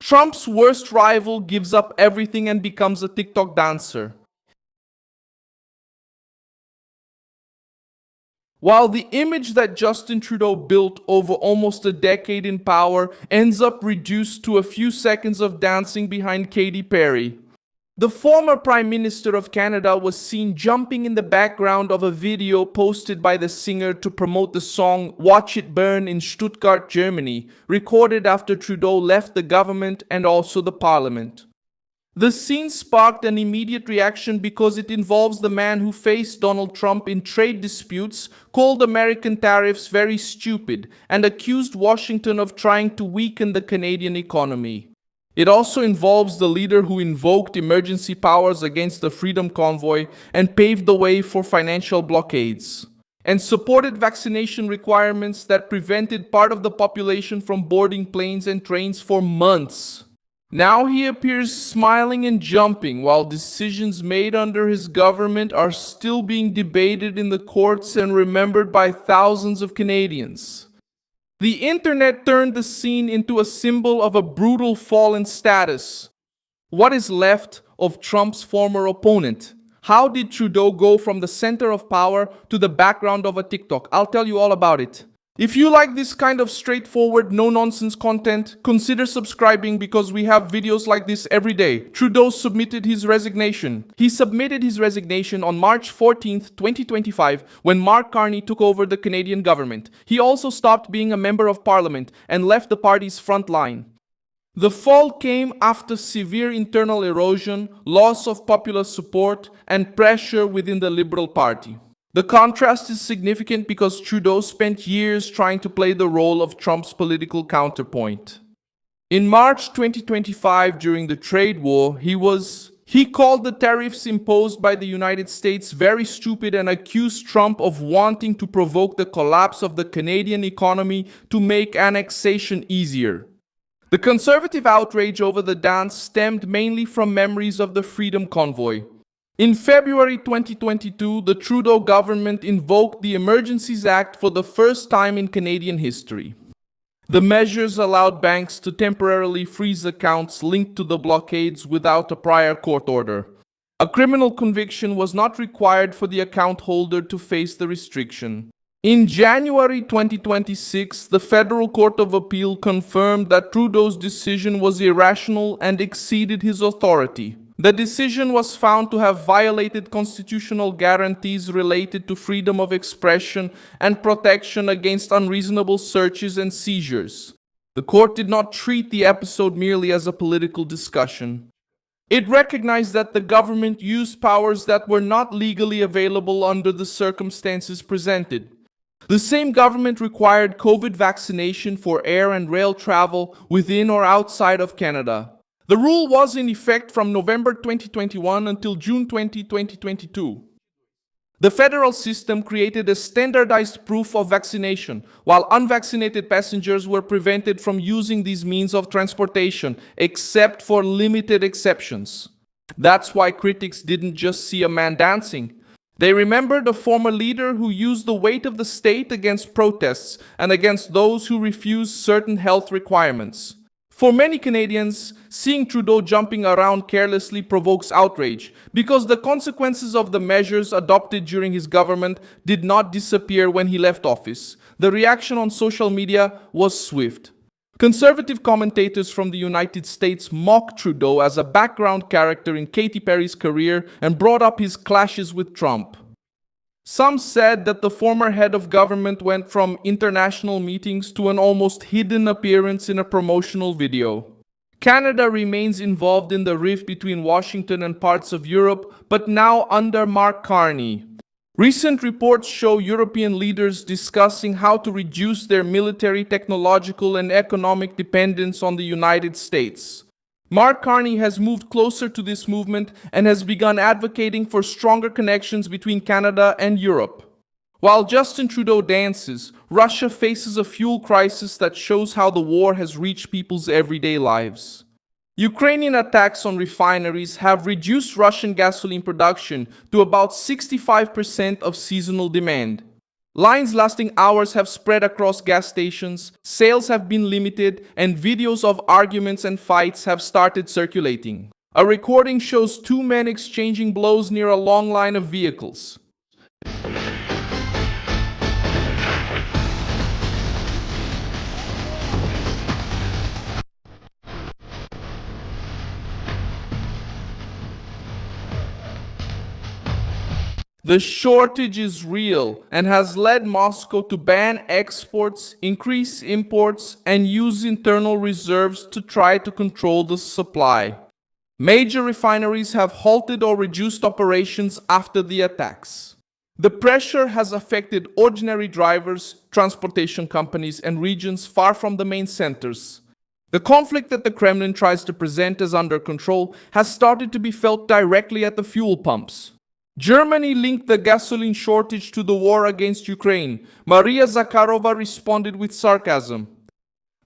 Trump's worst rival gives up everything and becomes a TikTok dancer. While the image that Justin Trudeau built over almost a decade in power ends up reduced to a few seconds of dancing behind Katy Perry. The former Prime Minister of Canada was seen jumping in the background of a video posted by the singer to promote the song Watch It Burn in Stuttgart, Germany, recorded after Trudeau left the government and also the parliament. The scene sparked an immediate reaction because it involves the man who faced Donald Trump in trade disputes, called American tariffs very stupid, and accused Washington of trying to weaken the Canadian economy. It also involves the leader who invoked emergency powers against the Freedom Convoy and paved the way for financial blockades, and supported vaccination requirements that prevented part of the population from boarding planes and trains for months. Now he appears smiling and jumping while decisions made under his government are still being debated in the courts and remembered by thousands of Canadians. The internet turned the scene into a symbol of a brutal fall in status. What is left of Trump's former opponent? How did Trudeau go from the center of power to the background of a TikTok? I'll tell you all about it. If you like this kind of straightforward, no-nonsense content, consider subscribing because we have videos like this every day. Trudeau submitted his resignation. He submitted his resignation on March 14th, 2025, when Mark Carney took over the Canadian government. He also stopped being a member of parliament and left the party's front line. The fall came after severe internal erosion, loss of popular support, and pressure within the Liberal Party. The contrast is significant because Trudeau spent years trying to play the role of Trump's political counterpoint. In March 2025, during the trade war, he called the tariffs imposed by the United States very stupid and accused Trump of wanting to provoke the collapse of the Canadian economy to make annexation easier. The conservative outrage over the dance stemmed mainly from memories of the Freedom Convoy. In February 2022, the Trudeau government invoked the Emergencies Act for the first time in Canadian history. The measures allowed banks to temporarily freeze accounts linked to the blockades without a prior court order. A criminal conviction was not required for the account holder to face the restriction. In January 2026, the Federal Court of Appeal confirmed that Trudeau's decision was irrational and exceeded his authority. The decision was found to have violated constitutional guarantees related to freedom of expression and protection against unreasonable searches and seizures. The court did not treat the episode merely as a political discussion. It recognized that the government used powers that were not legally available under the circumstances presented. The same government required COVID vaccination for air and rail travel within or outside of Canada. The rule was in effect from November 2021 until June 2022. The federal system created a standardized proof of vaccination, while unvaccinated passengers were prevented from using these means of transportation, except for limited exceptions. That's why critics didn't just see a man dancing. They remembered a former leader who used the weight of the state against protests and against those who refused certain health requirements. For many Canadians, seeing Trudeau jumping around carelessly provokes outrage because the consequences of the measures adopted during his government did not disappear when he left office. The reaction on social media was swift. Conservative commentators from the United States mocked Trudeau as a background character in Katy Perry's career and brought up his clashes with Trump. Some said that the former head of government went from international meetings to an almost hidden appearance in a promotional video. Canada remains involved in the rift between Washington and parts of Europe, but now under Mark Carney. Recent reports show European leaders discussing how to reduce their military, technological, and economic dependence on the United States. Mark Carney has moved closer to this movement and has begun advocating for stronger connections between Canada and Europe. While Justin Trudeau dances, Russia faces a fuel crisis that shows how the war has reached people's everyday lives. Ukrainian attacks on refineries have reduced Russian gasoline production to about 65% of seasonal demand. Lines lasting hours have spread across gas stations, sales have been limited, and videos of arguments and fights have started circulating. A recording shows two men exchanging blows near a long line of vehicles. The shortage is real and has led Moscow to ban exports, increase imports, and use internal reserves to try to control the supply. Major refineries have halted or reduced operations after the attacks. The pressure has affected ordinary drivers, transportation companies, and regions far from the main centers. The conflict that the Kremlin tries to present as under control has started to be felt directly at the fuel pumps. Germany linked the gasoline shortage to the war against Ukraine. Maria Zakharova responded with sarcasm.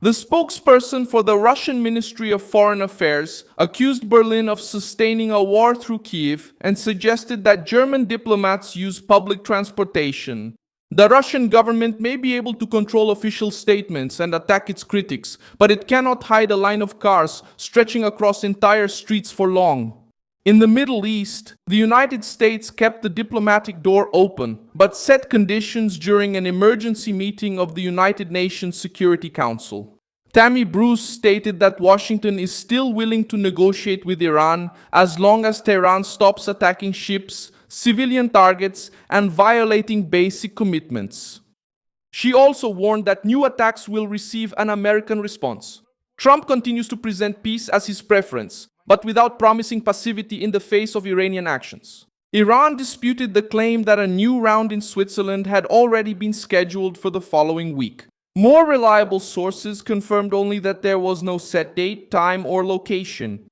The spokesperson for the Russian Ministry of Foreign Affairs accused Berlin of sustaining a war through Kiev and suggested that German diplomats use public transportation. The Russian government may be able to control official statements and attack its critics, but it cannot hide a line of cars stretching across entire streets for long. In the Middle East, the United States kept the diplomatic door open, but set conditions during an emergency meeting of the United Nations Security Council. Tammy Bruce stated that Washington is still willing to negotiate with Iran as long as Tehran stops attacking ships, civilian targets, and violating basic commitments. She also warned that new attacks will receive an American response. Trump continues to present peace as his preference, but without promising passivity in the face of Iranian actions. Iran disputed the claim that a new round in Switzerland had already been scheduled for the following week. More reliable sources confirmed only that there was no set date, time, or location.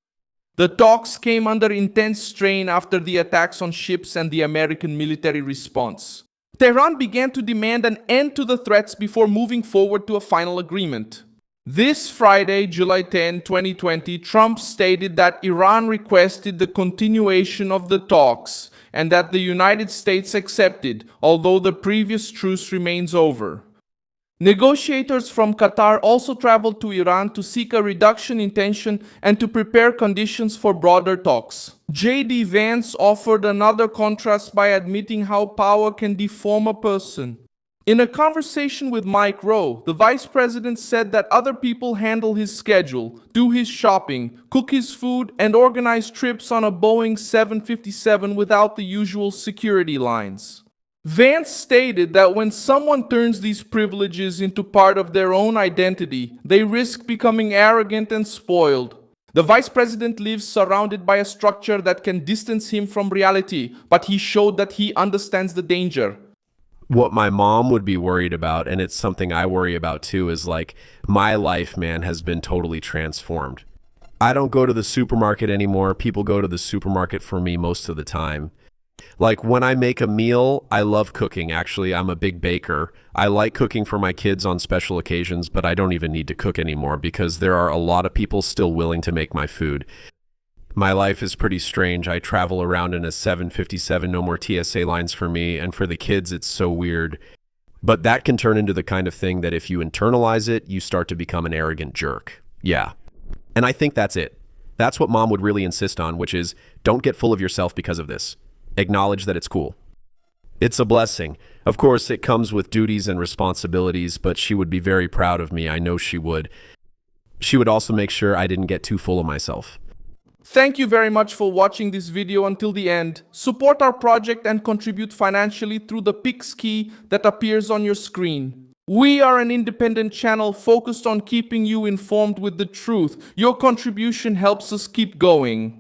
The talks came under intense strain after the attacks on ships and the American military response. Tehran began to demand an end to the threats before moving forward to a final agreement. This Friday, July 10, 2020, Trump stated that Iran requested the continuation of the talks and that the United States accepted, although the previous truce remains over. Negotiators from Qatar also traveled to Iran to seek a reduction in tension and to prepare conditions for broader talks. J.D. Vance offered another contrast by admitting how power can deform a person. In a conversation with Mike Rowe, the vice president said that other people handle his schedule, do his shopping, cook his food, and organize trips on a Boeing 757 without the usual security lines. Vance stated that when someone turns these privileges into part of their own identity, they risk becoming arrogant and spoiled. The vice president lives surrounded by a structure that can distance him from reality, but he showed that he understands the danger. What my mom would be worried about, and it's something I worry about too, is like my life, man, has been totally transformed. I don't go to the supermarket anymore. People go to the supermarket for me most of the time. Like when I make a meal, I love cooking. Actually, I'm a big baker. I like cooking for my kids on special occasions, but I don't even need to cook anymore because there are a lot of people still willing to make my food. My life is pretty strange. I travel around in a 757, no more TSA lines for me, and for the kids, it's so weird. But that can turn into the kind of thing that if you internalize it, you start to become an arrogant jerk. Yeah. And I think that's it. That's what mom would really insist on, which is don't get full of yourself because of this. Acknowledge that it's cool. It's a blessing. Of course, it comes with duties and responsibilities, but she would be very proud of me. I know she would. She would also make sure I didn't get too full of myself. Thank you very much for watching this video until the end. Support our project and contribute financially through the Pix key that appears on your screen. We are an independent channel focused on keeping you informed with the truth. Your contribution helps us keep going.